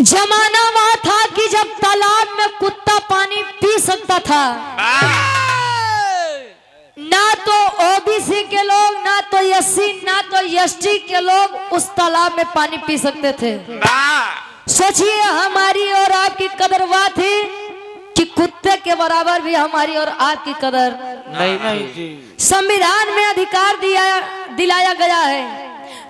जमाना वहाँ था कि जब तालाब में कुत्ता पानी पी सकता था। ना तो ओबीसी के लोग, ना तो एससी, ना तो एसटी के लोग उस तालाब में पानी पी सकते थे। सोचिए हमारी और आपकी कदरवा थी कि कुत्ते के बराबर भी हमारी और आपकी कदर नहीं। संविधान में अधिकार दिलाया गया है।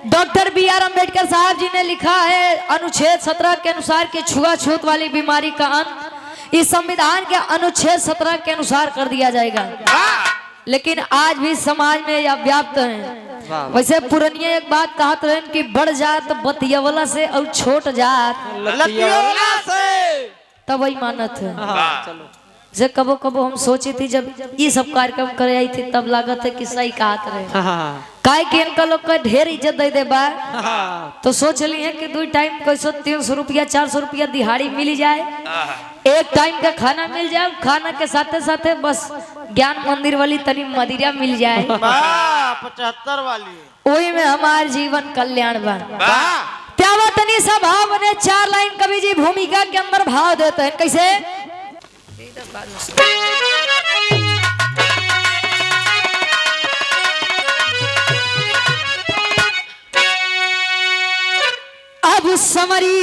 Doctor B R. अम्बेडकर साहब जी ने लिखा है अनुच्छेद 17 के अनुसार कि छुआछूत वाली बीमारी का अंत इस संविधान के अनुच्छेद 17 के अनुसार कर दिया जाएगा। लेकिन आज भी समाज में यह व्याप्त है। वैसे पुरनिया एक बात कहते हैं कि बड़ जात बतियवला से और छोट जात लतियवला से तब वही मानत है। चलो जे कबो कबो हम सोची थी जब ये सब कार्यक्रम करे आई थी तब लागत है कि सही कहत रहे। काय के इनका लोग का ढेर इज्जत दे दे बा तो सोच ली है कि 2 टाइम कैसो 300 रुपया 400 रुपया दिहाड़ी मिल जाए, एक टाइम का खाना मिल जाए, खाना के साथे साथे बस ज्ञान मंदिर वाली तनी मदिरा मिल जाए 75 वाली, वही में हमारे जीवन कल्याण बा। क्या तनी सा भाव बने 4 लाइन कवि जी भूमिका के अंदर भाव देते हैं कैसे। अब समरी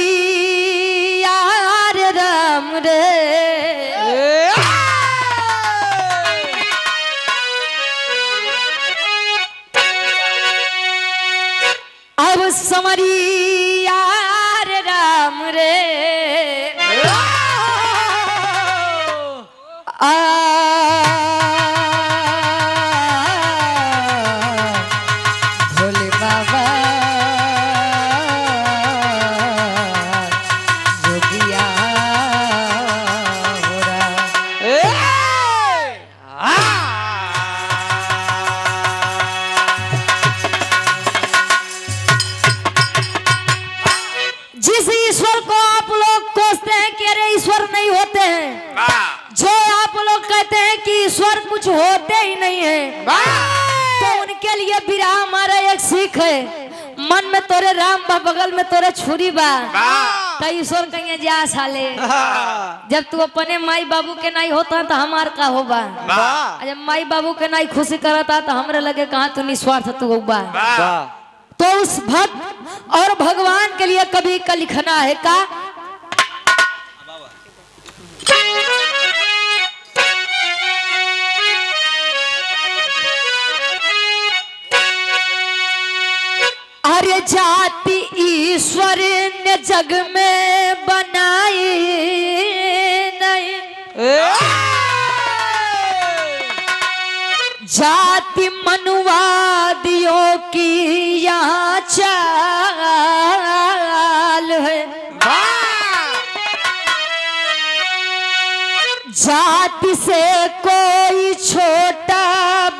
यार राम रे अब समरी यार राम रे भोले बाबा जोगिया हो रहा। जिस ईश्वर को आप लोग कोसते हैं कि अरे ईश्वर नहीं होते हैं, जो आप लोग कहते हैं कि ईश्वर कुछ होते ही नहीं है, तो उनके लिए बिरहा हमारा एक सीख है। मन में तोरे राम बा बगल में तोरे छुरी बा तो ईश्वर कहीं जा साले। जब तू अपने माई बाबू के नहीं होता तो हमार का होबा, जब माई बाबू के नहीं खुशी करता तो हमरे लगे कहाँ तू निस्वार्थ तू होबा। तो उस भक्त और भगवान के लिए कभी का लिखना है का अरे जाति ईश्वर ने जग में बनाई नहीं, जाति मनुवादियों की यहाँ चाल है। जाति से कोई छोटा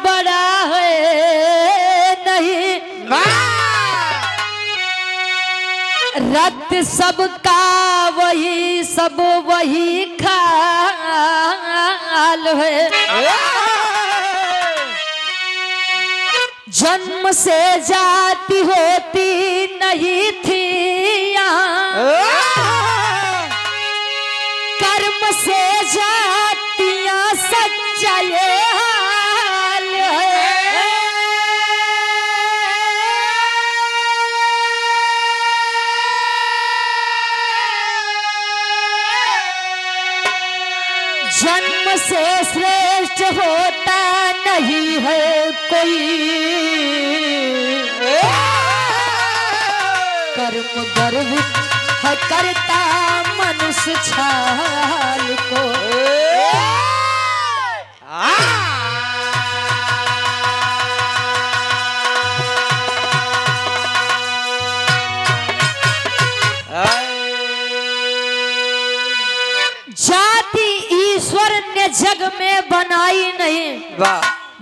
बड़ा है नहीं, रक्त सबका वही सब वही खाल है। जन्म से जाति होती नहीं थी यहाँ, कर्म से जातियां सच्चा ये हाल है। जन्म से श्रेष्ठ होता नहीं है कोई, कर्म गर्वित है करता मनुष्य छाल को। जाति ईश्वर ने जग में बनाई नहीं,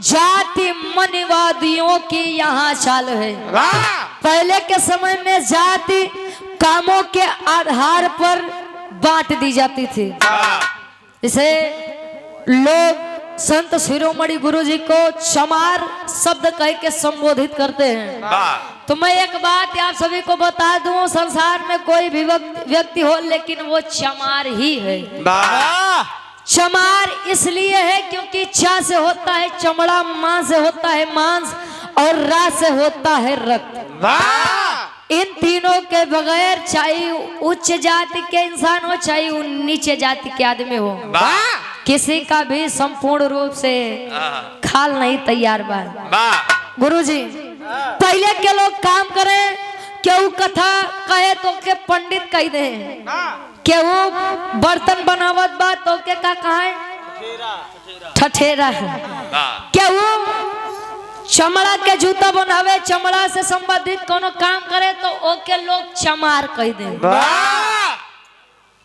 जाति मनवादियों की यहाँ चाल है। पहले के समय में जाति कामों के आधार पर बांट दी जाती थी। जैसे लोग संत शिरोमणि गुरु जी को चमार शब्द कह के संबोधित करते हैं। तो मैं एक बात आप सभी को बता दूं, संसार में कोई भी व्यक्ति हो लेकिन वो चमार ही है। चमार इसलिए है क्योंकि चा से होता है चमड़ा, मां से होता है मांस और रा से होता है रक्त। इन तीनों के बगैर चाहे उच्च जाति के इंसान हो चाहे नीचे जाति के आदमी हो, किसी का भी संपूर्ण रूप से खाल नहीं तैयार बा। गुरुजी पहले के लोग काम करें, केहू कथा कहे तो के पंडित कह दे, केहू बर्तन बनावत बा तो के का कहे ठठेरा है, केहू चमड़ा के जूता बनावे, चमड़ा से संबंधित कोनो काम करे तो ओके लोग चमार कह दे।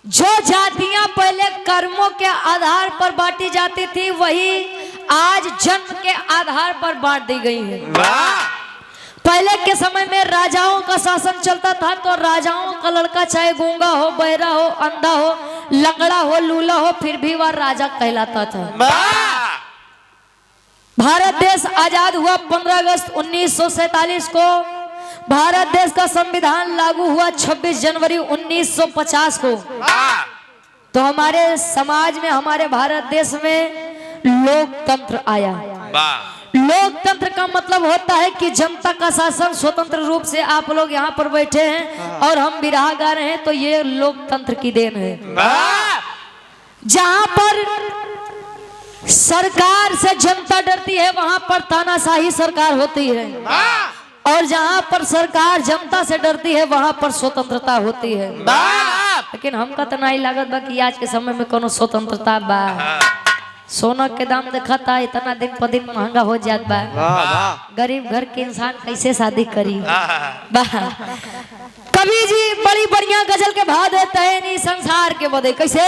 जो जातियां पहले कर्मों के आधार पर बांटी जाती थी वही आज जन्म के आधार पर बांट दी गई है। पहले के समय में राजाओं का शासन चलता था तो राजाओं का लड़का चाहे गूंगा हो, बहरा हो, अंधा हो, लंगड़ा हो, लूला हो, फिर भी वह राजा कहलाता था। भारत देश आजाद हुआ 15 अगस्त 1947 को। भारत देश का संविधान लागू हुआ 26 जनवरी 1950 को। तो हमारे समाज में, हमारे भारत देश में लोकतंत्र आया। लोकतंत्र का मतलब होता है कि जनता का शासन स्वतंत्र रूप से, आप लोग यहाँ पर बैठे हैं और हम बिरहा गा रहे हैं तो ये लोकतंत्र की देन है। जहाँ पर सरकार से जनता डरती है वहां पर तानाशाही सरकार होती है, और जहां पर सरकार जनता से डरती है वहां पर स्वतंत्रता होती है। लेकिन हमका तो नहीं लागत बा कि आज के समय में कोनो स्वतंत्रता बा। सोना के दाम देखा था इतना दिन पर दिन महंगा हो जात बा। गरीब घर के इंसान कैसे शादी करी बा। कवि जी बड़ी बढ़िया गजल के भाव देते हैं नहीं संसार के बदे कैसे।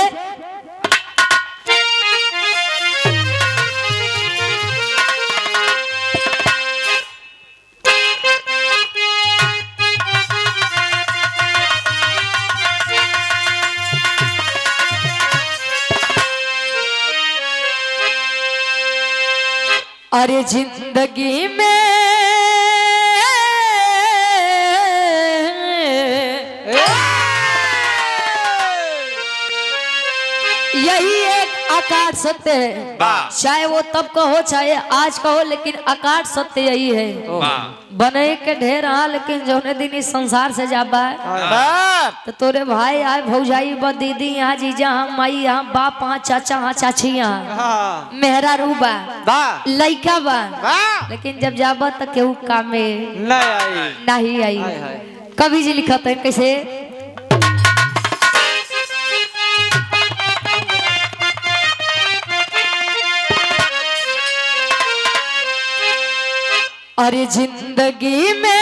अरे जिंदगी में यही एक आकाश सत्य है, चाहे वो तब का हो चाहे आज का हो, लेकिन आकाश सत्य यही है। बने के ढेर हाँ, लेकिन जौने दिन इस संसार से जाबा तो तोरे भाई आए, भौजाई बा, दीदी यहाँ, जीजा यहाँ, माई यहाँ, बाप यहाँ, चाचा यहाँ, चाची यहाँ, मेहरारू बा, लइका बा, लेकिन जब जाबा तो केहू काम में नहीं आई। कवि जी लिखा है कैसे। अरे जिंदगी में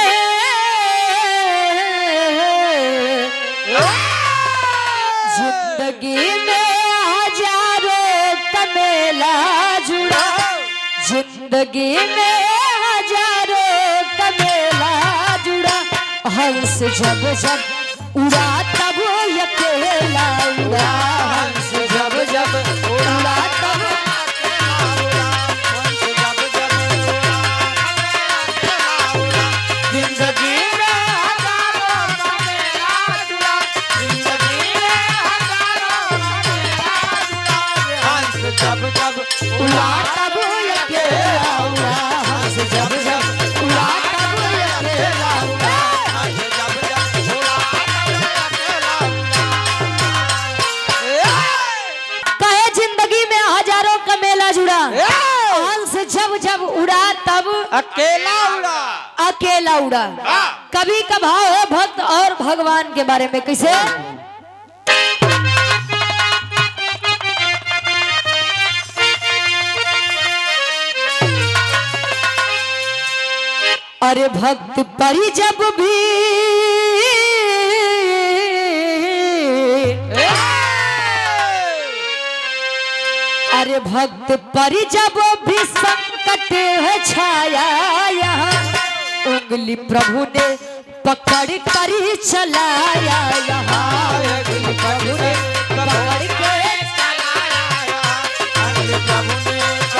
हजारों का मेला जुड़ा, जिंदगी में हजारों का मेला जुड़ा, हंस जब जब उड़ा तब अकेला उड़ा, हंस जब जब उड़ा तब जब उड़ा तब अकेला उड़ा, अकेला उड़ा। कभी का भाव है भक्त और भगवान के बारे में कैसे। अरे भक्त परी जब भी अरे भक्त परी जब भी संकट है छाया यहाँ, उंगली प्रभु ने पकड़ कर ही चलाया यहाँ, उंगली प्रभु ने पकड़ के चलाया यहाँ, उंगली प्रभु ने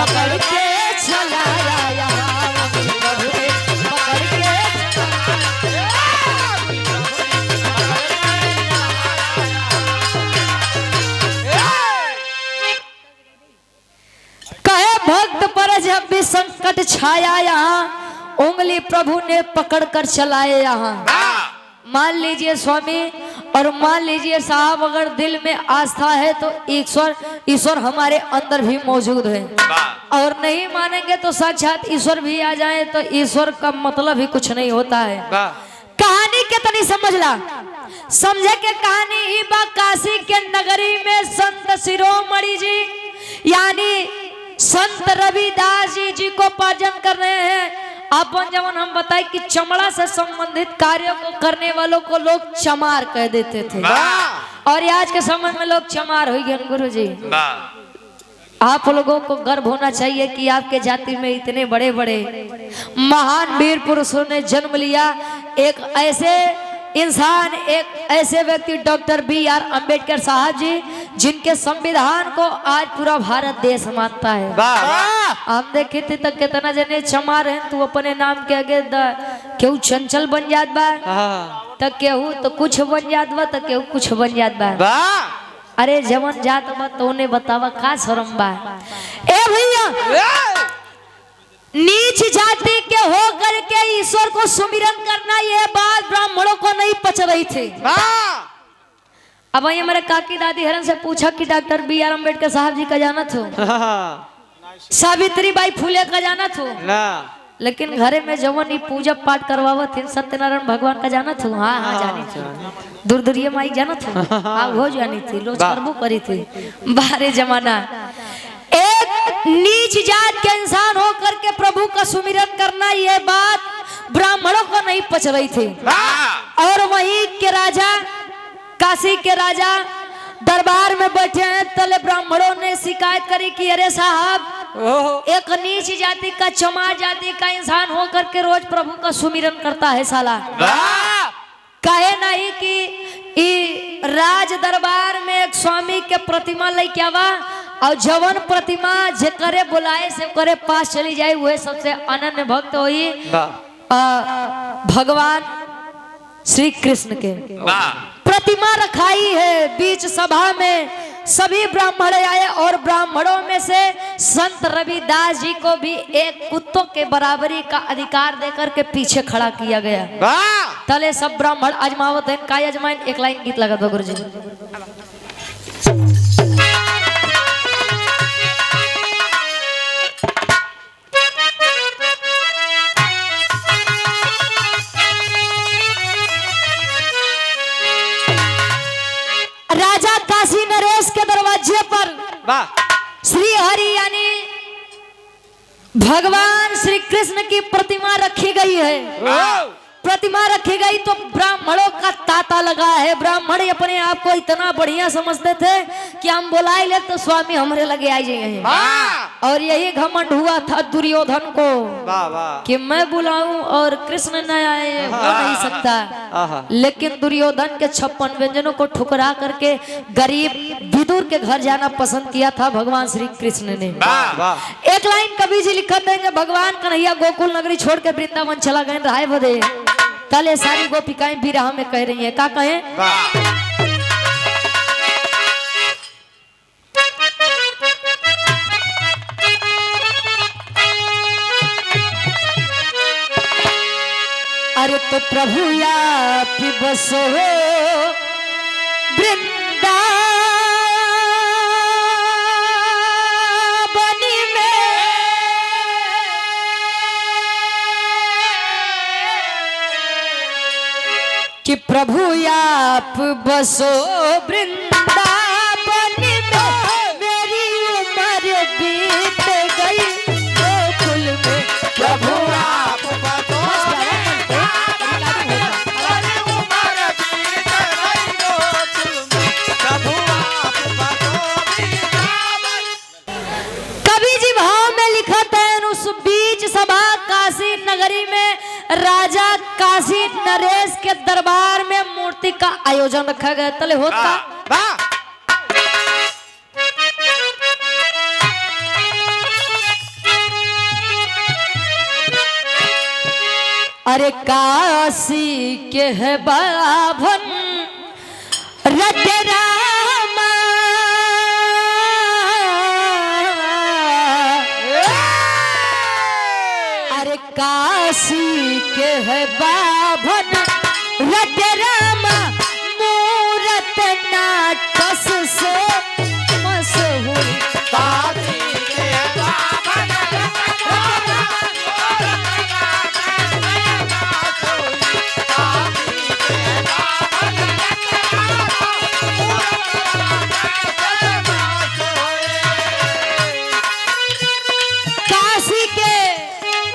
पकड़ के चलाया यहाँ उंगली प्रभु ने पकड़ के कहे भक्त पर जब भी संकट छाया यहाँ उंगली प्रभु ने पकड़कर चलाए यहाँ। मान लीजिए स्वामी और मान लीजिए साहब, अगर दिल में आस्था है तो ईश्वर हमारे अंदर भी मौजूद है, और नहीं मानेंगे तो साक्षात ईश्वर भी आ जाए तो ईश्वर का मतलब ही कुछ नहीं होता है। कहानी कितनी समझला, समझे के कहानी ही बा काशी के नगरी में संत शिरोमणि जी यानी संत रविदास जी को पाजन कर रहे हैं। अपन जवन हम बताए कि चमड़ा से संबंधित कार्यों को करने वालों को लोग चमार कह देते थे, और आज के समय में लोग चमार हो गए। गुरु जी आप लोगों को गर्व होना चाहिए कि आपके जाति में इतने बड़े बड़े महान वीर पुरुषों ने जन्म लिया। एक ऐसे इंसान, एक ऐसे व्यक्ति डॉक्टर B.R. अम्बेडकर साहब जी, जिनके संविधान को आज पूरा भारत देश मानता है। हम देखे थे तो कितना जने चमार हैं, तू अपने नाम के आगे केहू चंचल बन जात बा, तो केहू तो कुछ बन जात बा, तो केहू कुछ बन जात बा। अरे जवन जात बा तो उन्हें बतावा का शर्म बा। ए भैया, नीच जाति के हो करके ईश्वर को सुमिरन करना, यह बात ब्राह्मणों को नहीं पच रही थी। अब वही हमारे काकी दादी हरन से पूछा कि डॉक्टर B.R. अम्बेडकर साहब जी का जाना थो, सावित्री बाई फुले का जाना थो, लेकिन घरे में जवन ही पूजा पाठ करवावत थे सत्यनारायण भगवान का जाना थो। हाँ हाँ जानी थी। दुर्दुरिया माई जाना थो, हाँ वो जानी थी, रोज करबो करी थी। बाहरे जमाना एक नीच जात के इंसान होकर के प्रभु का सुमिरन करना, यह बात ब्राह्मणों को नहीं पच रही थी। और वहीं के राजा, काशी के राजा दरबार में बैठे हैं, तले ब्राह्मणों ने शिकायत करी कि अरे साहब, एक नीच जाति का, चमार जाति का इंसान होकर के रोज प्रभु का सुमिरन करता है साला। कहे नहीं कि राज दरबार में एक स्वामी के प्रतिमा लेके आवा, और जवन प्रतिमा जेकरे बुलाए से करे पास चली जाए, वह सबसे अनन्य भक्त हुई भगवान श्री कृष्ण के। प्रतिमा रखाई है बीच सभा में, सभी ब्राह्मण आए, और ब्राह्मणों में से संत रविदास जी को भी एक कुत्तों के बराबरी का अधिकार देकर के पीछे खड़ा किया गया। तले सब ब्राह्मण अजमावत है, काय अजमाइन। एक लाइन गीत लगा दो गुरु जी। राजा काशी नरेश के दरवाजे पर श्री हरि यानी भगवान श्री कृष्ण की प्रतिमा रखी गई है। प्रतिमा रखी गई तो ब्राह्मणों का तांता लगा है। ब्राह्मण अपने आप को इतना बढ़िया समझते थे कि हम बुलाए ले तो स्वामी हमारे लगे आ जाएंगे, और यही घमंड हुआ था दुर्योधन को कि मैं बुलाऊं और कृष्ण न आए, हो नहीं सकता। लेकिन दुर्योधन के 56 व्यंजनों को ठुकरा करके गरीब विदुर के घर जाना पसंद किया था भगवान श्री कृष्ण ने। एक लाइन कवि जी लिखते हैं, भगवान कन्हैया गोकुल नगरी छोड़ के वृंदावन चला गए राय बदे, तले सारी गोपिकाएं विरह में कह रही हैं। क्या कहें? अरे तो प्रभु आप बसो वृंदावन में, कि प्रभु आप बसो वृंदावन में, मेरी उम्र बीत गई गोकुल में। प्रभु आप बसो नगरी में राजा काशी नरेश के दरबार में मूर्ति का आयोजन रखा गया। तले होता अरे काशी के है बाभन रट रामा, अरे काशी के है बाभन रट रामा, मूरत नाटस से मशहूर काशी के बाभन काशी के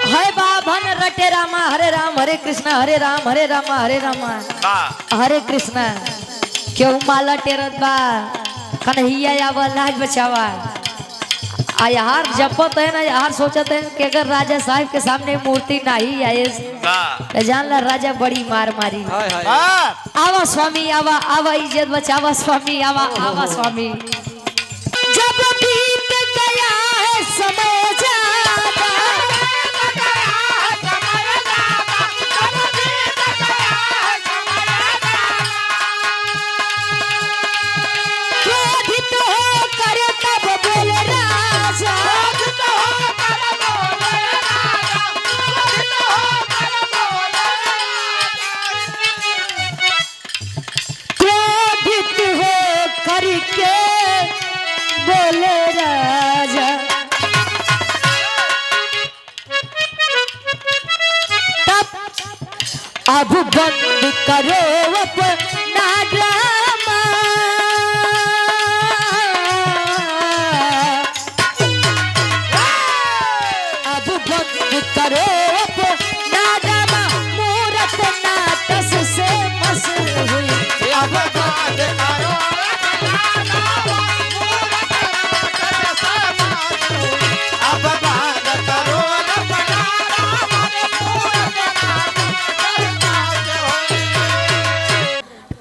है बाभन रटे रामा, हरे राम हरे कृष्णा हरे राम हरे रामा हरे रामा हरे कृष्णा। क्यों माला टेरत बा कन्हैया आवा लाज बचावा। आ यार जपत है ना यार, सोचते हैं कि अगर राजा साहब के सामने मूर्ति नहीं आए तो जान ला राजा बड़ी मार मारी। आवा स्वामी आवा, आवा इज्जत बचावा स्वामी, आवा आवा स्वामी। जब बीत गया है समय ज्यादा, क्रोधित होकर तब बोले राजा, क्रोधित होकर के बोले राजा। तब अब बंद करो अपना ड्रामा, अब बंद करो अपना ड्रामा, मूरत नाटस से मशहूर हुई। अब बात करो अब बात करो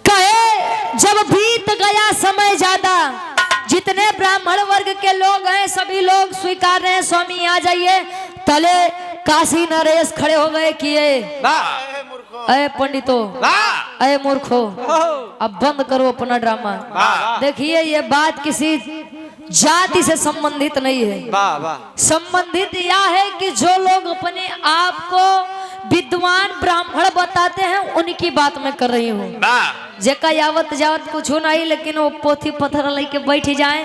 कहे जब बीत गया समय ज्यादा, जितने ब्राह्मण वर्ग के लोग हैं सभी लोग स्वीकार रहे हैं स्वामी आ जाइए। तले काशी नरेश खड़े हो गए किए, अरे पंडितो अरे मूर्खो अब बंद करो अपना ड्रामा। देखिए ये बात किसी जाति से संबंधित नहीं है, संबंधित यह है कि जो लोग अपने आप को विद्वान ब्राह्मण बताते हैं उनकी बात मैं कर रही हूँ। जेका यावत जावत कुछ नहीं, लेकिन वो पोथी पत्थर लेके बैठ जाए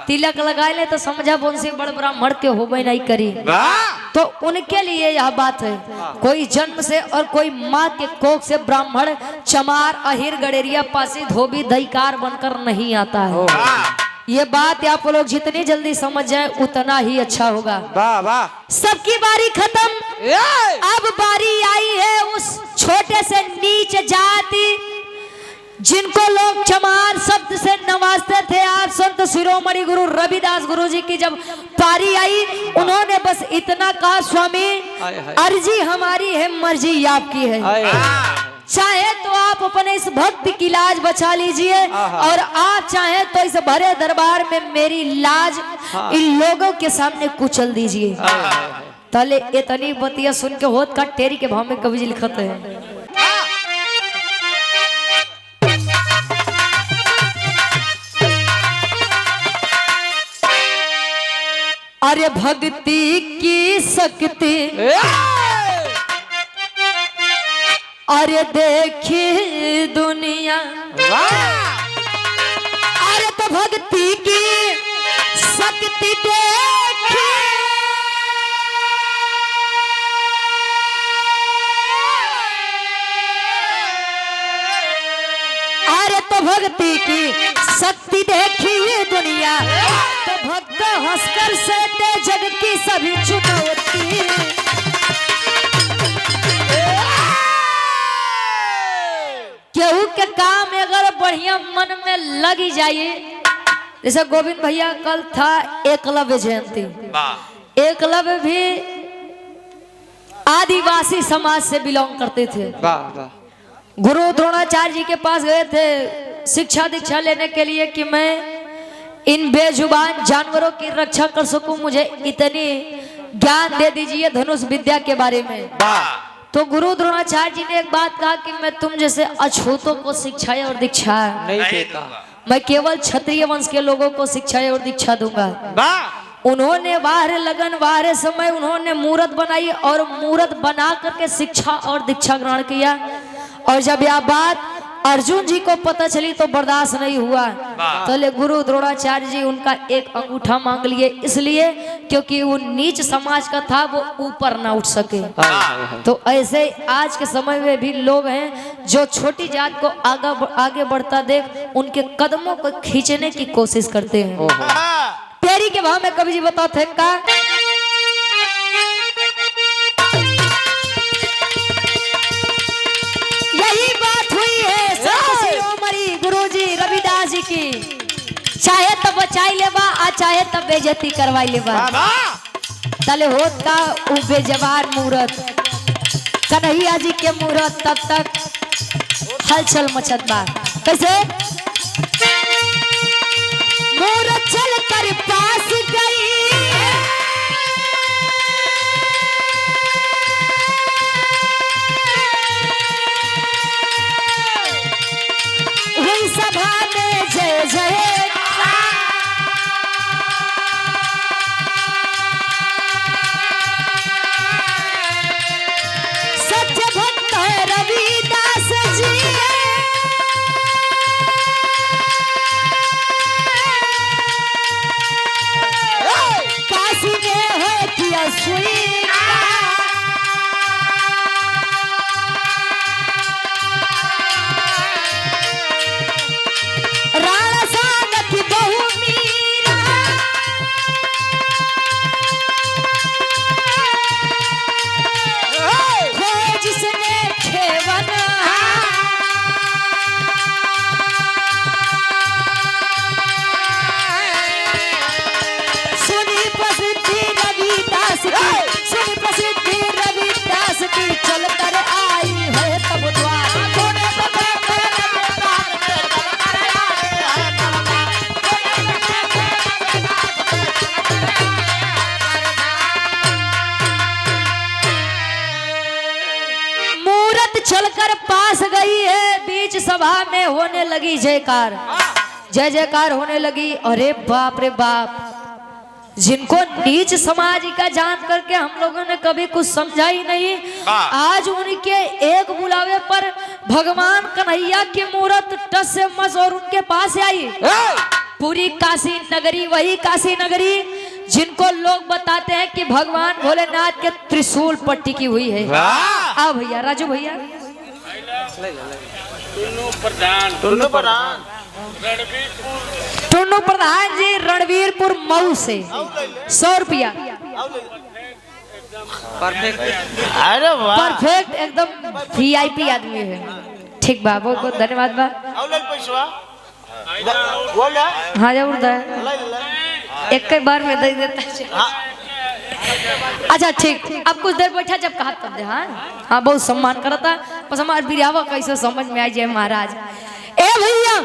तिलक लगा ले तो समझा उनसे बड़ ब्राह्मण के होबे नहीं करी, तो उनके लिए यह बात है। कोई जन्म से और कोई माँ के कोख से ब्राह्मण चमार अहिर गडेरिया पासी धोबी दहीकार बनकर नहीं आता है। ये बात आप लोग जितनी जल्दी समझ जाए उतना ही अच्छा होगा। सबकी बारी खत्म, अब बारी आई है उस छोटे से नीच जाति जिनको लोग चमार शब्द से नवाजते थे। आप संत शिरोमणि गुरु रविदास गुरु जी की जब पारी आई, उन्होंने बस इतना कहा, स्वामी अर्जी हमारी है मर्जी आपकी है, चाहे तो आप अपने इस भक्त की लाज बचा लीजिए और आप चाहे तो इस भरे दरबार में मेरी लाज इन लोगों के सामने कुचल दीजिए। तले इतनी बतिया सुन के होत का टेरी के भाव में कवि जी लिखते हैं, अरे भक्ति की शक्ति अरे देखी दुनिया, अरे तो भक्ति की शक्ति देखी, अरे तो भक्ति की शक्ति देखी दुनिया, तो भक्त हंसकर से दे जग की सभी चुनौती। केहू के काम अगर बढ़िया मन में लगी जाइए, जैसे गोविंद भैया कल था एकलव्य जयंती, एकलव्य भी आदिवासी समाज से बिलोंग करते थे। गुरु द्रोणाचार्य जी के पास गए थे शिक्षा दीक्षा लेने के लिए कि मैं इन बेजुबान जानवरों की रक्षा कर सकूं, मुझे इतनी ज्ञान दे दीजिए धनुष विद्या के बारे में। तो गुरु द्रोणाचार्य जी ने एक बात कहा कि मैं तुम जैसे अछूतों को शिक्षा और दीक्षा नहीं देता। मैं केवल क्षत्रिय वंश के लोगों को शिक्षा और दीक्षा दूंगा। उन्होंने बाहर लगन बाहर समय उन्होंने मूर्त बनाई और मूर्त बना करके शिक्षा और दीक्षा ग्रहण किया। और जब यह बात अर्जुन जी को पता चली तो बर्दाश्त नहीं हुआ, तो गुरु द्रोणाचार्य जी उनका एक अंगूठा मांग लिए, इसलिए क्योंकि वो नीच समाज का था, वो ऊपर ना उठ सके। तो ऐसे आज के समय में भी लोग हैं जो छोटी जात को आगे बढ़ता देख उनके कदमों को खींचने की कोशिश करते हैं। तेरी के भाव में कवि जी बताते हैं का यही बात हुई है शिरोमणि गुरुजी रविदास जी की, चाहे तब बचाई लेबा आ चाहे तब बेइज्जती करवाई लेबा। तले होत का उ बेजवार मूरत कन्हैया जी के मूरत तब तक हलचल मचत बा। कैसे मूरत चल कर पास गई हुई सभा में जय जय सत्य भक्त है रविदास जी काशी में है किया राणा सांग की बहू मीरा हो जिसने खेवन सुनी प्रसिद्धि रविदास की, सुनी प्रसिद्धि रविदास की, चल कर आई है तब द्वार मूरत चलकर पास गई है, बीच सभा में होने लगी जयकार, जय जयकार होने लगी। अरे बाप रे बाप, जिनको नीच समाज का जान करके हम लोगों ने कभी कुछ समझा ही नहीं, आज उनके एक बुलावे पर भगवान कन्हैया की मूरत टस से मस और उनके पास आई। पूरी काशी नगरी, वही काशी नगरी जिनको लोग बताते हैं कि भगवान भोलेनाथ के त्रिशूल पर टिकी हुई है। आओ भैया, राजू भैया, टुन्नू प्रधान जी रणवीरपुर मऊ से 100 रुपया। अरे वाह, परफेक्ट एकदम VIP आदमी है। ठीक बा, बहुत बहुत धन्यवाद बा। हाँ जरूर दे, एक बार में दे देता। अच्छा ठीक, अब कुछ देर बैठा, जब कहा तब दे। हाँ हाँ, बहुत सम्मान करता, बस हमारे बिरयावा कैसे समझ में आई जाए महाराज। ए भैया,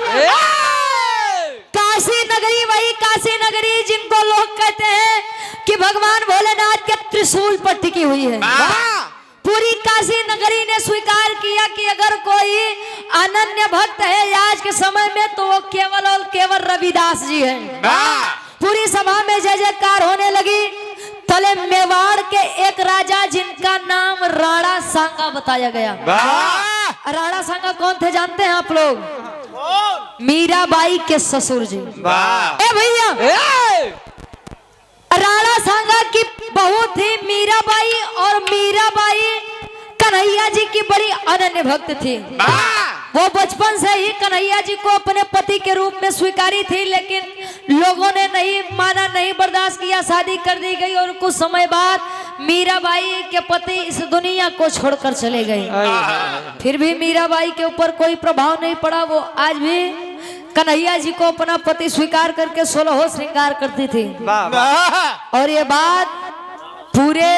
काशी नगरी, वही काशी नगरी जिनको लोग कहते हैं कि भगवान भोलेनाथ के त्रिशूल पर टिकी हुई है। पूरी काशी नगरी ने स्वीकार किया कि अगर कोई अनन्य भक्त है आज के समय में तो वो केवल और केवल रविदास जी हैं। पूरी सभा में जय जयकार होने लगी। तले मेवाड़ के एक राजा जिनका नाम राणा सांगा बताया गया। राणा सांगा कौन थे जानते हैं आप लोग? मीराबाई के ससुर जी। ए भैया, राणा सांगा की बहू थी मीराबाई और मीराबाई कन्हैया जी की बड़ी अनन्य भक्त थी। वो बचपन से ही कन्हैया जी को अपने पति के रूप में स्वीकारी थी, लेकिन लोगों ने नहीं माना, नहीं बर्दाश्त किया, शादी कर दी गई और कुछ समय बाद मीराबाई के पति इस दुनिया को छोड़कर चले गए। फिर भी मीराबाई के ऊपर कोई प्रभाव नहीं पड़ा, वो आज भी कन्हैया जी को अपना पति स्वीकार करके 16 श्रृंगार करती थी। और ये बात पूरे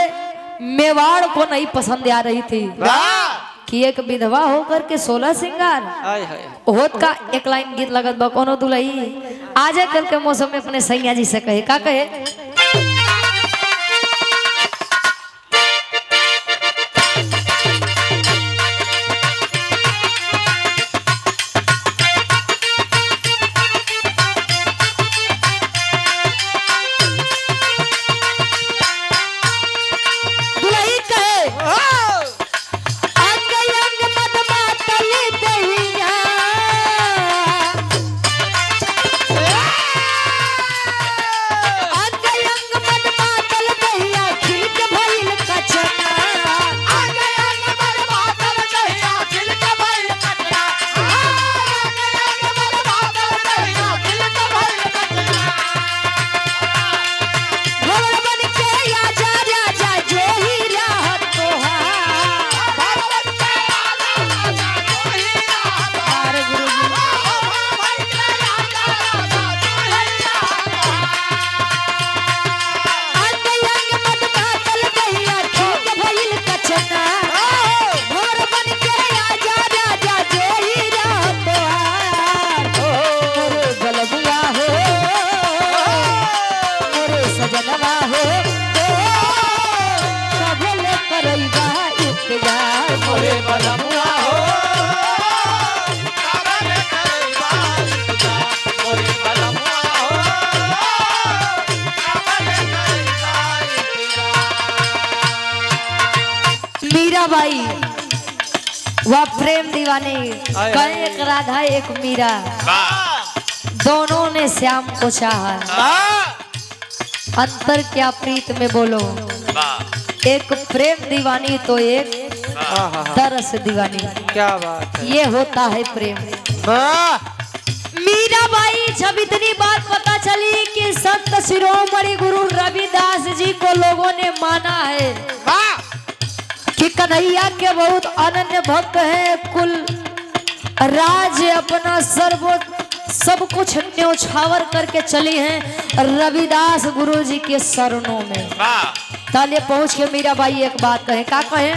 मेवाड़ को नहीं पसंद आ रही थी कि एक विधवा होकर के 16 श्रृंगार होत का। एक लाइन गीत लगत बा, कोनो दुलही आजा कल के मौसम में अपने सैया जी से कहे, का कहे? मीराबाई वह प्रेम दीवानी, कहीं एक राधा एक मीरा, दोनों ने श्याम को चाहा। अंतर क्या प्रीत में बोलो, एक प्रेम दीवानी तो एक तरस दीवानी। क्या बात है, ये होता है प्रेम। मीराबाई जब इतनी बात पता चली कि संत शिरोमणि गुरु रविदास जी को लोगों ने माना है कि कन्हैया के बहुत अनन्य भक्त हैं, कुल राज्य अपना सब कुछ न्योछावर करके चली हैं रविदास गुरु जी के शरणों में। ताले पहुंच के मीराबाई एक बात कहे, क्या कहे?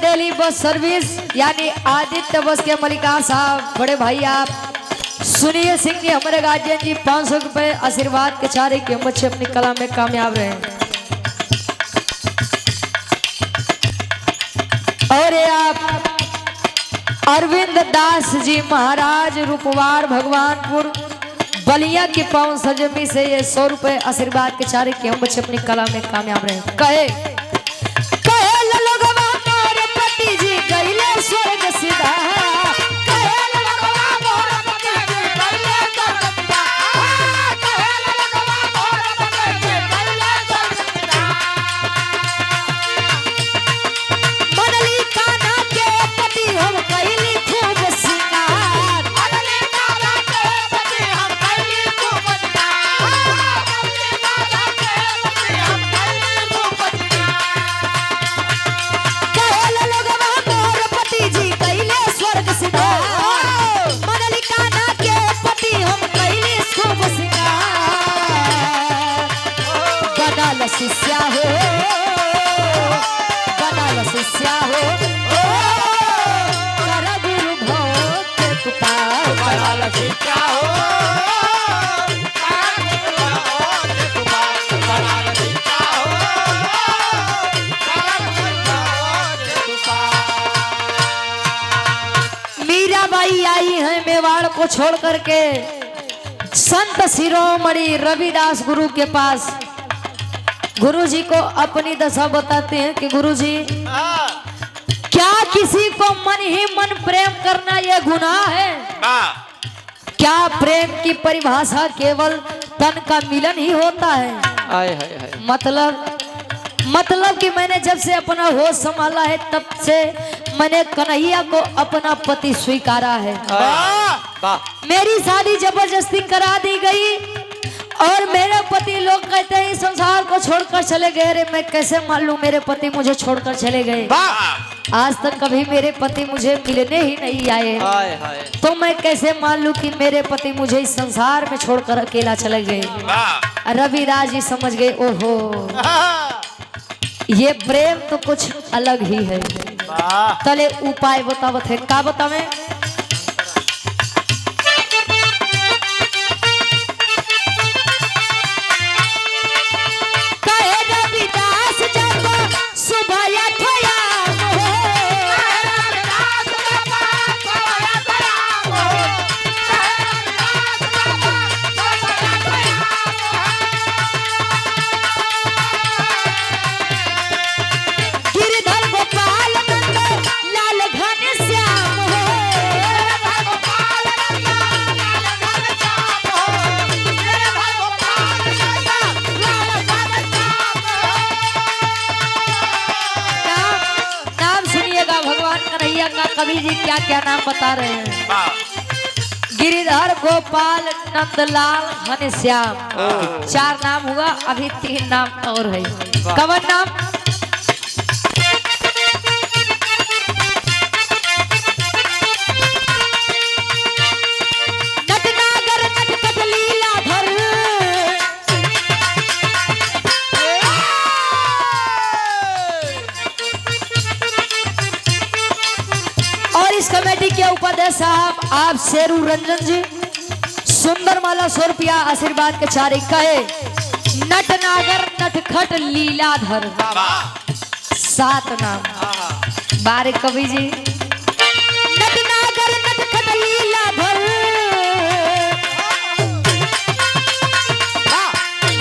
डेली बस सर्विस यानी आदित्य बस के मलिकार साहब, बड़े भाई आप सुनिए सिंह जी, हमारे गार्जियन जी 500 रुपए आशीर्वाद के चारे के बच्चे अपनी कला में कामयाब रहे। और आप अरविंद दास जी महाराज रूपवार भगवानपुर बलिया की पावन सजमी से ये 100 रुपए आशीर्वाद के चारे के हम बच्चे अपनी कला में कामयाब रहे। कहे स्वर्ग सीधा मनली कान्हा के पति हम कैली खूब सिंगार, शिष्या हो बनाल शिष्या हो कर गुरु भक्त कृपा, बनाल शिष्या हो मीराबाई आई है मेवाड़ को छोड़ करके संत शिरोमणि रविदास गुरु के पास। गुरु जी को अपनी दशा बताते हैं कि गुरु जी क्या किसी को मन ही मन प्रेम करना यह गुनाह है? क्या प्रेम की परिभाषा केवल तन का मिलन ही होता है? आए हाय हाय। मतलब कि मैंने जब से अपना होश संभाला है तब से मैंने कन्हैया को अपना पति स्वीकारा है। मेरी शादी जबरदस्ती करा दी गई और मेरे पति लोग कहते हैं इस संसार को छोड़कर चले गए। अरे मैं कैसे मान लूं मेरे पति मुझे छोड़कर चले गए? आज तक कभी मेरे पति मुझे मिलने ही नहीं आए, तो मैं कैसे मान लूं कि मेरे पति मुझे इस संसार में छोड़कर अकेला चले गए? रविदास जी समझ गए, ओहो ये प्रेम तो कुछ अलग ही है। तले उपाय बतावत है, का बतावे? कवि जी क्या क्या नाम बता रहे हैं? गिरिधर, गोपाल, नंदलाल, घनश्याम, 4 नाम हुआ, अभी 3 नाम और है। कवन नाम? नटनागर, नटकटली, इस कमेटी के उपाध्यक्ष साहब आप शेरू रंजन जी, सुंदर माला 100 रुपया आशीर्वाद के 4 कहे नटनागर नटखट लीलाधर 7 नाम 12 कवि जी नटनागर नटखट लीलाधर।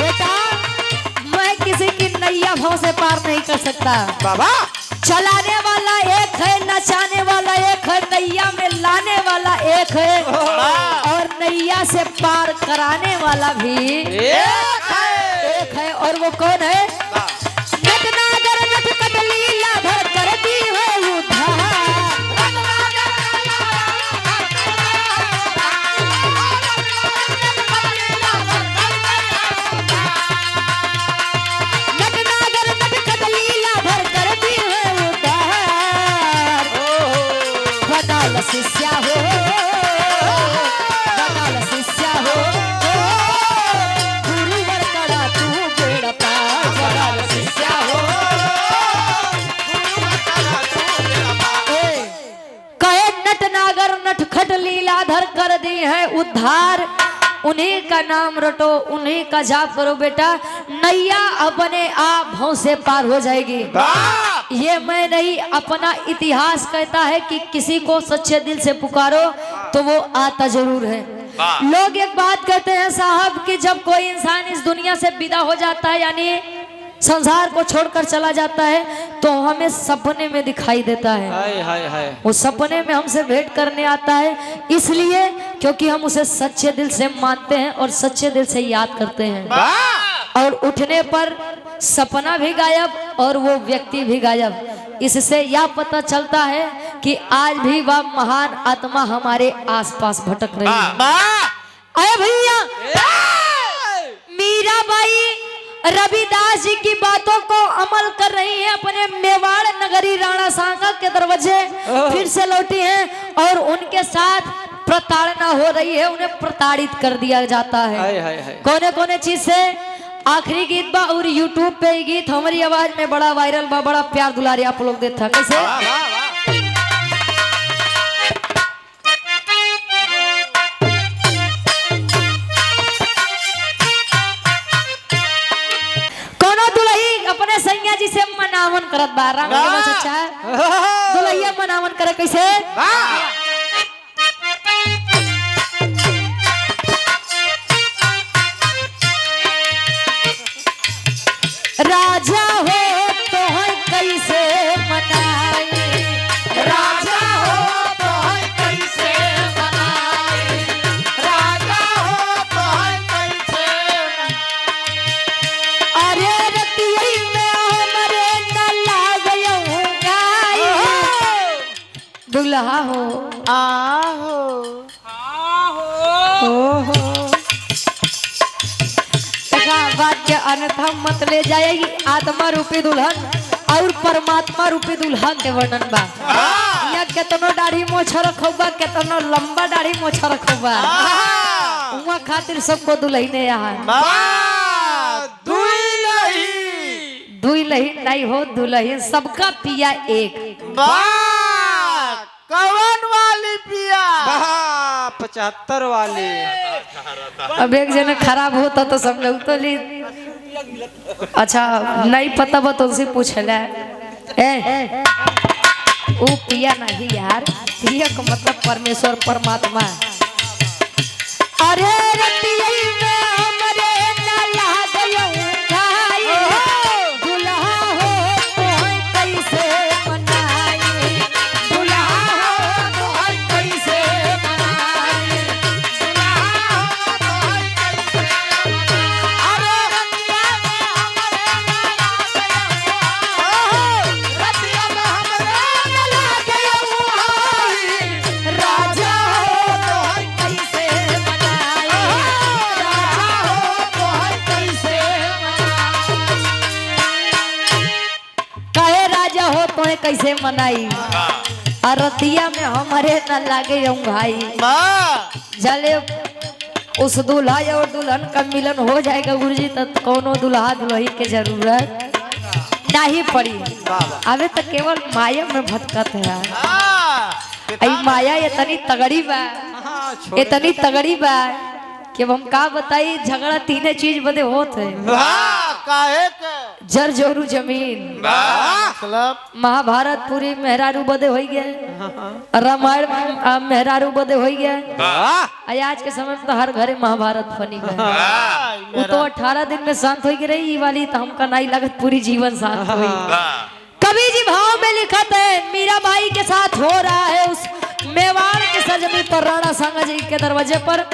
बेटा मैं किसी की नैया भाव से पार नहीं कर सकता बाबा। चलाने वाला एक है, नचाने वाला एक है, नैया में लाने वाला एक है और नैया से पार कराने वाला भी एक है। और वो कौन है? नटनागर नटखट लीलाधर करती है उद्धार। नटनागर नटखट लीलाधर करती है उद्धार। बदल शिष्या हो, बदल शिष्या हो, गुरुवर करा तू बेड़ा पार। बदल शिष्या हो, कहे नटनागर नटखट लीलाधर कर दी है उद्धार। उन्हीं का नाम रटो, उन्हीं का जाप करो बेटा, नैया अपने आप भाव से पार हो जाएगी। ये मैं नहीं, अपना इतिहास कहता है कि किसी को सच्चे दिल से पुकारो तो वो आता जरूर है। लोग एक बात कहते हैं साहब कि जब कोई इंसान इस दुनिया से विदा हो जाता है यानी संसार को छोड़कर चला जाता है तो हमें सपने में दिखाई देता है। हाय हाय हाय। वो सपने में हमसे भेंट करने आता है, इसलिए क्योंकि हम उसे सच्चे दिल से मानते हैं और सच्चे दिल से याद करते हैं। और उठने पर सपना भी गायब और वो व्यक्ति भी गायब। इससे यह पता चलता है कि आज भी वह महान आत्मा हमारे आसपास भटक रही है। अरे भैया, मीराबाई रविदास जी की बातों को अमल कर रही हैं, अपने मेवाड़ नगरी राणा सांगा के दरवाजे फिर से लौटी हैं और उनके साथ प्रताड़ना हो रही है, उन्हें प्रताड़ित कर दिया जाता है। हाय हाय हाय। कोने कोने चीज से आखिरी गीत बा और यूट्यूब पे ये गीत हमारी आवाज में बड़ा वायरल बा, बड़ा प्यार दुलारी आप लोग देखा कैसे। कोनो दुल्ही अपने सैया जी से मनावन करत बा, राम के सच्चा दुल्हिया मनावन करे कैसे। राजा हो तो है कैसे मनाई, राजा हो तो है कैसे मनाई, राजा हो तो है कैसे मनाई। अरे रतियै में हमरे न लागयौ गाई, दुल्हा हो आहो हो। बात के अन्यथा मत ले जाएगी, आत्मा रूपी दुल्हन और परमात्मा रूपी दुल्हा के वर्णन बा। या केतनो दाढ़ी मोछ रखोबा, केतनो लंबा दाढ़ी मोछ रखोबा, उहाँ खातिर सबको दुल्हने यहाँ दुल्ही नहीं हो, दुल्हन सबका पिया एक। कौन वाली पिया? 75 वाली। अब एक जने खराब होता तो सब लोग तो ली। अच्छा नहीं पता बा तुमसे पूछला ए वो पिया नहीं यार, पिया का मतलब परमेश्वर परमात्मा। अरे रतियै में हमरे न लागयौ गाई, दुल्हा हो तो है कैसे मनाई, दुल्हा हो तो है कैसे मनाई, दुल्हा हो तो है कैसे मनाई। अरे रतिया में हमरे न लागयौ गाई, राजा हो तो है कैसे मनाई, राजा हो तो है कैसे मनाई। कहे राजा हो तो है कैसे मनाई, और रतिया में हमारे न लागे भाई। जले उस दूल्हा और दुल्हन का मिलन हो जाएगा गुरुजी, तो कोनो दुल्हा दुल्ही के जरूरत नहीं पड़ी। अबे तो केवल माया में भटकत है। आई माया इतनी तगड़ी बा, हाँ, छोड़े इतनी तगड़ी बा कि अब हम का बताई। झगड़ा तीने चीज बदे होत है, वाह काहे के जर जोरू जमीन। मतलब महाभारत पूरी मेहरारू बदे हो गया, रामायण मेहरारू बदे हो गया। आज के समय में तो हर घरे महाभारत बनी गया। वो तो 18 दिन में शांत हो गई रही वाली, तो हमका नहीं लगत पूरी जीवन शांत हुई। कवि जी भाव में लिखत है, मीराबाई के साथ हो रहा है उस मेवाड़ के सजनी पर, राणा सांगा जी के दरवाजे पर।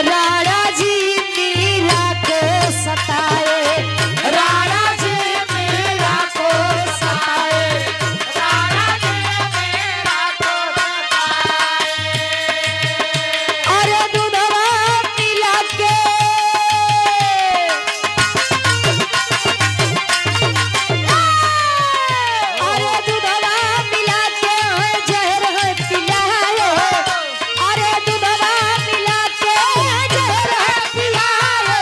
राणा जी मीरा को सताए, राणा जी मीरा को सताए, राणा जी मीरा को सताए। अरे दूधवा मिला के, अरे दूधवा मिला के जहर है पिलाए, अरे दूधवा मिला के जहर है पिलाए।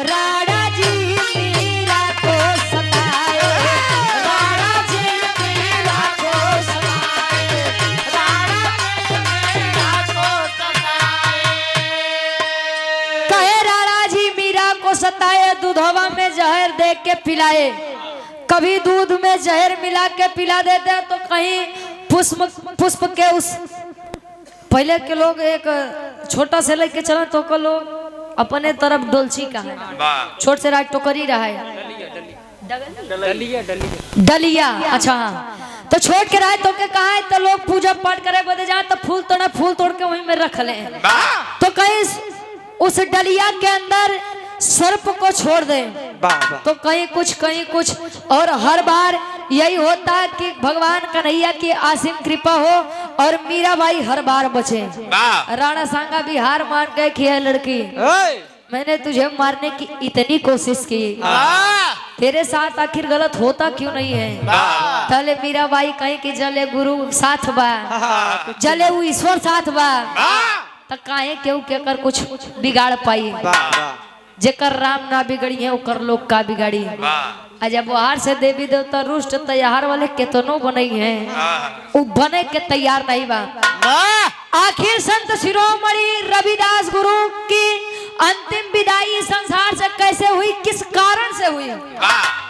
राणा जी मीरा को सताए, राणा जी मीरा को सताए, राणा जी मीरा को सताए। कहे राणा जी मीरा को सताए, दूधवा में जहर दे के पिलाए। कभी दूध में जहर मिला के पिला देते हैं, तो कहीं पुष्प के उस पहले के लोग एक छोटा से लेके चले तो को लोग अपने तरफ डोलची का है, छोट से राज टोकरी रहा है, डलिया। अच्छा हाँ, तो छोट के राय तो के कहा है, तो लोग पूजा पाठ करे बदे जाए तो फूल तोड़ के वहीं में रख ले। तो कहीं उस डलिया के अंदर सर्प को छोड़ दे, तो कहीं कुछ और हर बार यही होता है कि भगवान कन्हैया की असीम कृपा हो और मीराबाई हर बार बचे। राणा सांगा भी हार मान गए कि है लड़की, मैंने तुझे मारने की इतनी कोशिश की, तेरे साथ आखिर गलत होता क्यों नहीं है। तले मीराबाई कहीं कि जले गुरु साथ बा, जले वो ईश्वर साथ बा, तो काहे केहू के कर कुछ बिगाड़ पाई। जेकर राम ना बिगड़ी है ओकर लोग का बिगाड़ी। जब बाहर से देवी देवता रुष्ट तैयार वाले केतनो बने हैं, वो बने के तैयार नहीं बा। आखिर संत शिरोमणि रविदास गुरु की अंतिम विदाई संसार से कैसे हुई, किस कारण से हुई,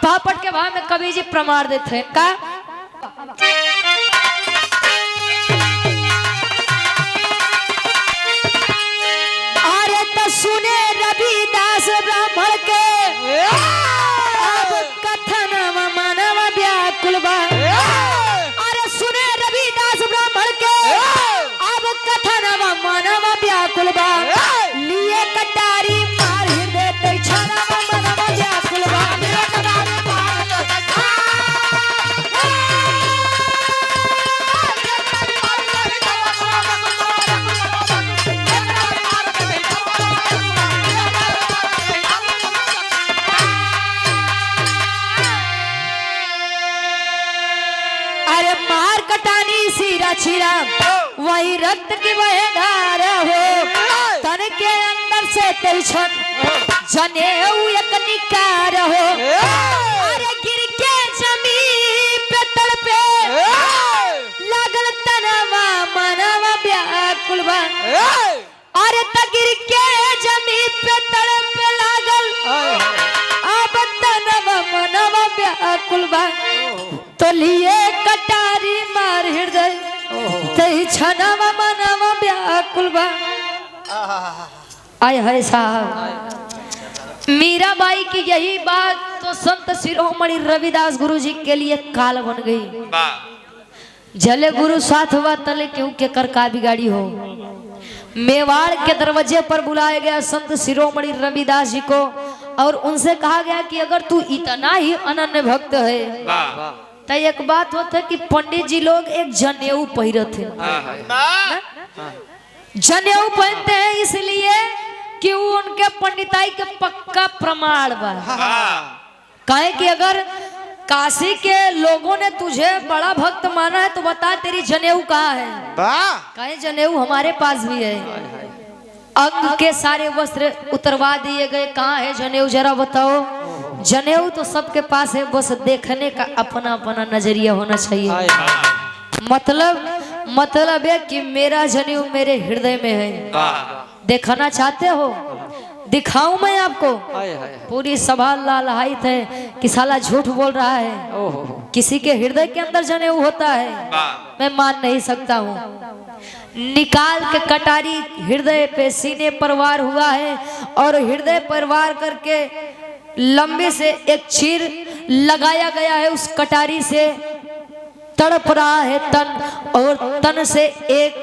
पापट के भाव में कवि जी प्रमाण देते हैं का। अरे तो सुने रविदास ब्राह्मण के, अब कथन मानव व्याकुल बा। अरे सुने रविदास ब्राह्मण के, अब कथन मानव व्याकुल बा। लिए कटारी मार देते छाना मानव व्याकुल बा। अरे मार कटानी सिरा छिरा, वही रक्त की वह धार हो। तन के अंदर से तेजन जने एक निकार हो। अरे गिर के जमीन पे तड़पे, लागल तनवा मनवा व्याकुल बा। अरे गिर के जमीन पे तड़पे लागल, अब तनवा मनवा व्याकुल बा। तो लिए कटारी मार हृदय, तई छनवा मनवा व्याकुल बा। आय है साहब, मीराबाई की यही बात तो संत शिरोमणि रविदास गुरु जी के लिए काल बन गई। जले गुरु साथ हुआ तले क्यों के कर का बिगाड़ी हो। मेवाड़ के दरवाजे पर बुलाया गया संत शिरोमणि रविदास जी को, और उनसे कहा गया कि अगर तू इतना ही अनन्य भक्त है, तो एक बात होता है कि पंडित जी लोग एक जनेऊ पहिरते हैं। जनेऊ पहनते हैं इसलिए कि वो उनके पंडिताई के पक्का प्रमाण बा। कहे कि अगर काशी के लोगों ने तुझे बड़ा भक्त माना है तो बता तेरी जनेऊ कहाँ है। कहे जनेऊ हमारे पास भी है। अंग के सारे वस्त्र उतरवा दिए गए, कहाँ है जनेऊ जरा बताओ। जनेऊ तो सबके पास है, बस देखने का अपना अपना नजरिया होना चाहिए। हाय हाय मतलब है कि मेरा जनेऊ मेरे हृदय में है। देखना चाहते हो, दिखाऊं मैं आपको। हाय हाय पूरी सभा लालायित है कि साला झूठ बोल रहा है। ओहो किसी के हृदय के अंदर जनेऊ होता है, मैं मान नहीं सकता हूँ। निकाल के कटारी हृदय पे सीने पर वार हुआ है और हृदय पर वार करके लंबे से एक चीर लगाया गया है। उस कटारी से तड़प रहा है तन और तन से एक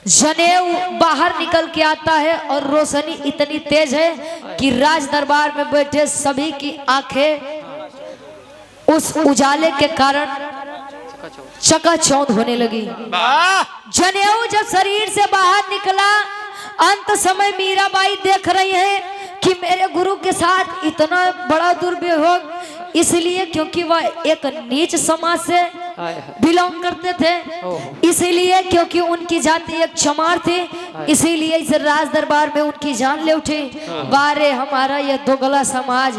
जनेऊ बाहर निकल के आता है और रोशनी इतनी तेज है कि राज दरबार में बैठे सभी की आंखें उस उजाले के कारण चकाचौंध होने लगी। जनेऊ जब शरीर से बाहर निकला, अंत समय मीराबाई देख रही है कि मेरे गुरु के साथ इतना बड़ा दुर्व्यवहार, इसलिए क्योंकि वह एक नीच समाज से बिलोंग करते थे, इसीलिए क्योंकि उनकी जाति एक चमार थी, इसीलिए इस राज दरबार में उनकी जान ले उठी। बारे हमारा ये दोगला समाज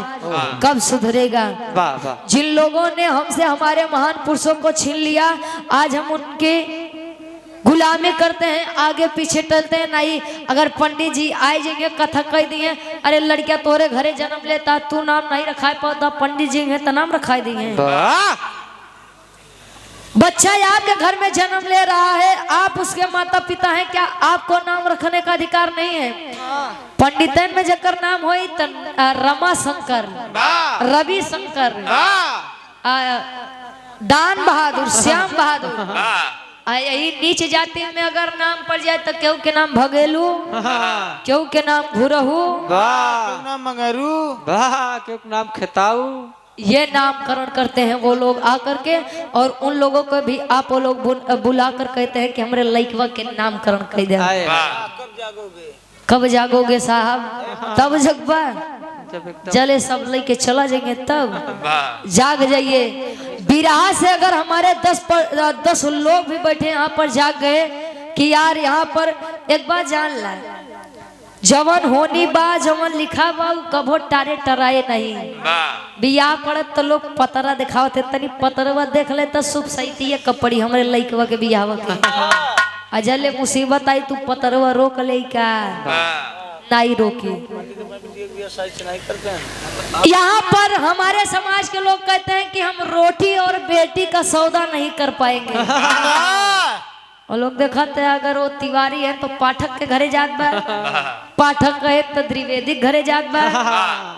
कब सुधरेगा? वाह वाह जिन लोगों ने हमसे हमारे महान पुरुषों को छीन लिया, आज हम उनके गुलामी करते हैं, आगे पीछे टलते हैं। नहीं, अगर पंडित जी आए जाएंगे कथक कह दिए, अरे लड़किया तोरे घरे जन्म लेता, तू नाम नहीं रखा पाता, पंडित जी है तो नाम रखा दिए। बच्चा आपके घर में जन्म ले रहा है, आप उसके माता पिता हैं, क्या आपको नाम रखने का अधिकार नहीं है? पंडितन में जकर नाम हो रमा शंकर, रवि शंकर, दान बहादुर, श्याम बहादुर, यही नीच जाति में अगर नाम पड़ जाए तो केहू के नाम भगेलू, केहू के नाम घुरहू, वाह ना मंगरू, वाह क्यों नाम खिताऊ, ये नामकरण करते हैं वो लोग आकर के। और उन लोगों को भी आप वो लोग बुला कर कहते हैं कि हमारे लइकवा के नामकरण कर दे। हाय कब जागोगे साहब? तब जगबा, जले सब लेके चला जाएंगे तब जाग जाइए। बिरहा से अगर हमारे 10 लोग भी बैठे यहाँ पर जाग गए कि यार यहाँ पर एक बार जान ला, जवन होनी बा जवन लिखा बा कभो टारे टराए नहीं। बियाह पड़त तो लोग पतरा दिखावत है, तनी पतरवा देख ले तो शुभ सही कपड़ी हमारे लइकवा के बियाह के अजले मुसीबत आई तू पतरवा रोक ले का नहीं रोकी। यहाँ पर हमारे समाज के लोग कहते हैं कि हम रोटी और बेटी का सौदा नहीं कर पाएंगे। और लोग दिखाते हैं अगर वो तिवारी है तो पाठक के घरे जात बा, पाठक है तो द्विवेदी घरे जात बा।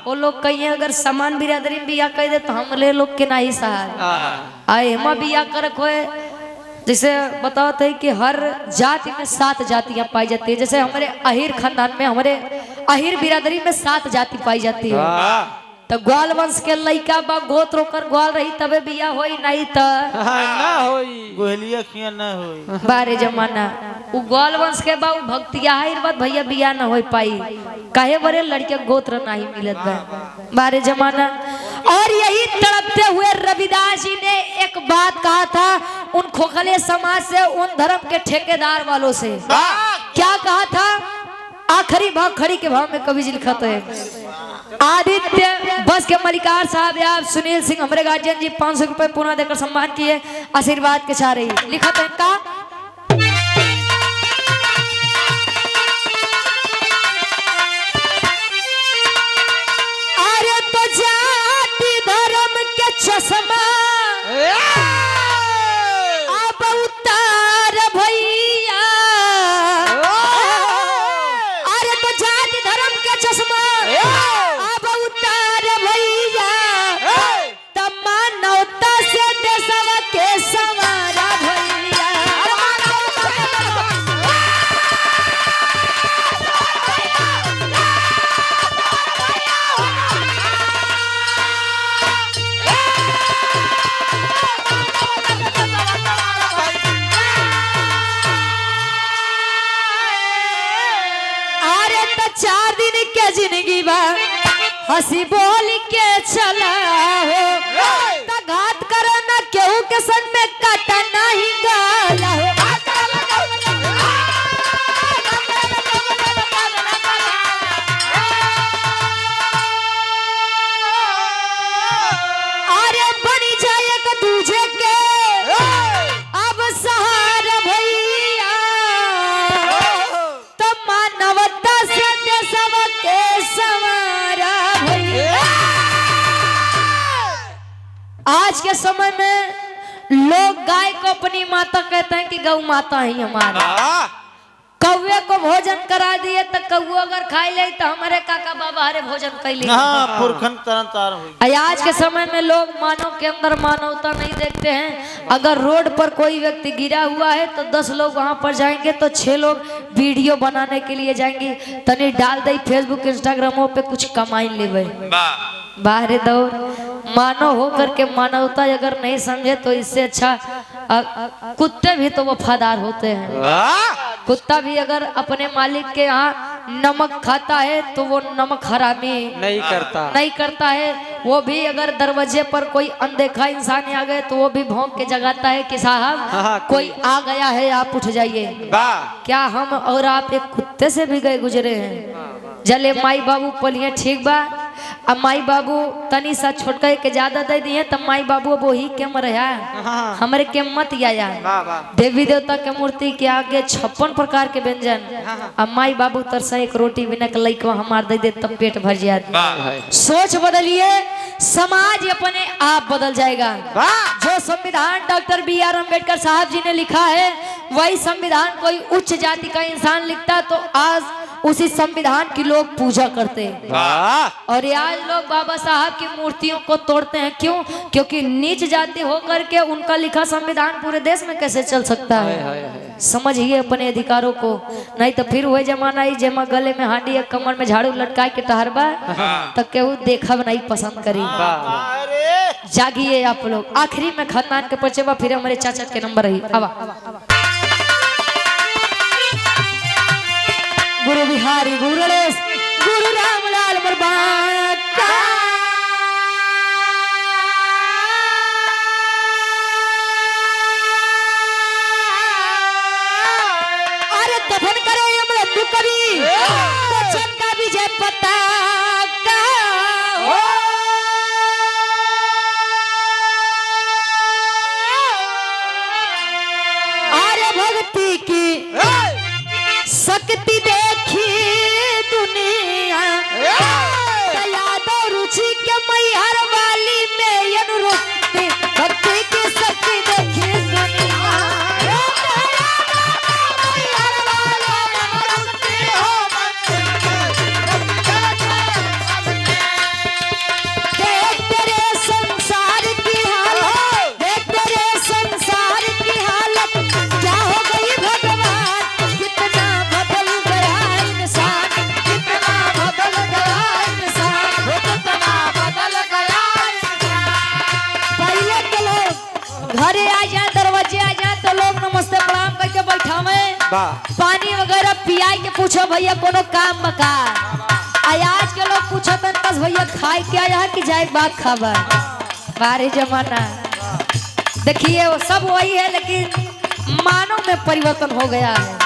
वो लोग कहिए अगर समान बिरादरी बिया कह दे तो हम ले लोग के नहीं सहार आए हम बिया कर खोए। जैसे बताते हैं कि हर जाति में 7 जातियां पाई जाती है। जैसे हमारे अहिर खानदान में, हमारे अहिर बिरादरी में 7 जाति पाई जाती है। तो ग्वाल वंश के लइका बा गोत्र होकर ग्वाल रही तबे बिया होई, नहीं तो ना होई, गोहलिया खिया ना होई। बारे जमाना वो ग्वाल वंश के बा भक्तिया हाइर बात भैया बिया ना हो पाई, काहे बरे लड़के गोत्र नहीं मिलत बा बारे जमाना। और यही तड़पते हुए रविदास जी ने एक बात कहा था उन खोखले समाज से, उन धर्म के ठेकेदार वालों से। क्या कहा था? आखिरी भाव खड़ी के भाव में कवि जी लिखा है, आदित्य बस के मलिकार साहब या सुनील सिंह हमारे गार्जियन जी 500 रुपए पुनः देकर सम्मान किए, आशीर्वाद के चाह रही लिखा था इनका। अरे तो जाति धर्म के चश्मा अब उतार भैया, अरे तो जाति धर्म के चश्मा अब उतार भैया, तब मानवता से देशवा के संवारा भैया। अरे तो 4 दिन के जिंदगी बा हंसी बोल के चला हो, तो घात करो ना केहू के संग में काटा नहीं गाला हो। आज के समय में लोग गाय को अपनी माता कहते हैं कि गौ माता ही हमारा। कौवे को भोजन करा दिए तो कौआ अगर खाई ले तो हमारे काका बाबा हरे भोजन कैले। हाँ पुरखन तरन तार हुई। आज के समय में लोग मानव के अंदर मानवता नहीं देखते हैं। अगर रोड पर कोई व्यक्ति गिरा हुआ है तो 10 लोग वहां पर जाएंगे तो 6 लोग वीडियो बनाने के लिए जाएंगे, तनी डाल दे फेसबुक इंस्टाग्रामों पे कुछ कमाई लेवे। बाहर दौड़ मानव हो करके मानवता अगर नहीं समझे तो इससे अच्छा कुत्ते भी तो वफादार होते हैं। कुत्ता भी अगर अपने मालिक के यहाँ नमक खाता है तो वो नमक हरामी नहीं करता है। वो भी अगर दरवाजे पर कोई अनदेखा इंसान आ गए तो वो भी भौंक के जगाता है कि साहब कोई आ गया है, आप उठ जाइए। क्या हम और आप एक कुत्ते से भी गए गुजरे हैं? जले माई बाबू पलिए ठीक बा, अब माई बाबू तनी सा छोटका के ज्यादा दे दिए तब माई बाबू अब वही के मर हमारे के मत आया। देवी देवता के मूर्ति के आगे 56 प्रकार के व्यंजन, अब माई बाबू तरसा एक रोटी बिना के लइकवा हमार दे दे तब पेट भर जाए। सोच बदलिए, समाज अपने आप बदल जाएगा। जो संविधान डॉक्टर BR अम्बेडकर साहब जी ने लिखा है वही संविधान कोई उच्च जाति का इंसान लिखता तो आज उसी संविधान की लोग पूजा करते हैं। और आज लोग बाबा साहब की मूर्तियों को तोड़ते हैं। क्यों? क्योंकि नीच जाति होकर के उनका लिखा संविधान पूरे देश में कैसे चल सकता है। समझिए अपने अधिकारों को, नहीं तो फिर वही जमाना ही जेमा गले में हांडी या कमर में झाड़ू लटका के टहरबा तो केहू देखब नहीं पसंद करी। जागिए आप लोग। आखिरी में खानदान के परिचय फिर हमारे चाचा के नंबर रही। गुरु बिहारी गुरु गणेश गुरु रामलाल बर्बाद। अरे दफन करे अमृत कवि बच्चन का विजय पता अरे भक्ति की शक्ति देखी दुनिया यादव रुचि के मैहर वाली में अनुरूपी भक्ति की शक्ति देखी दुनिया। देख तेरे संसार की हालत, देख तेरे संसार की हालत क्या हो गई भगवान, कितना बदल गया इंसान, कितना बदल गया इंसान, कितना बदल गया इंसान। पहले के लोग घरे आ जाए दरवाजे आ जाए तो लोग नमस्ते प्रणाम करके बैठावे, पानी वगैरह पियाई के पूछो भैया कोनो काम बका। आज के लोग पूछो बस भैया खाए क्या यहाँ की जाए बात खाबा। बारे जमाना देखिए वो सब वही है लेकिन मानव में परिवर्तन हो गया है।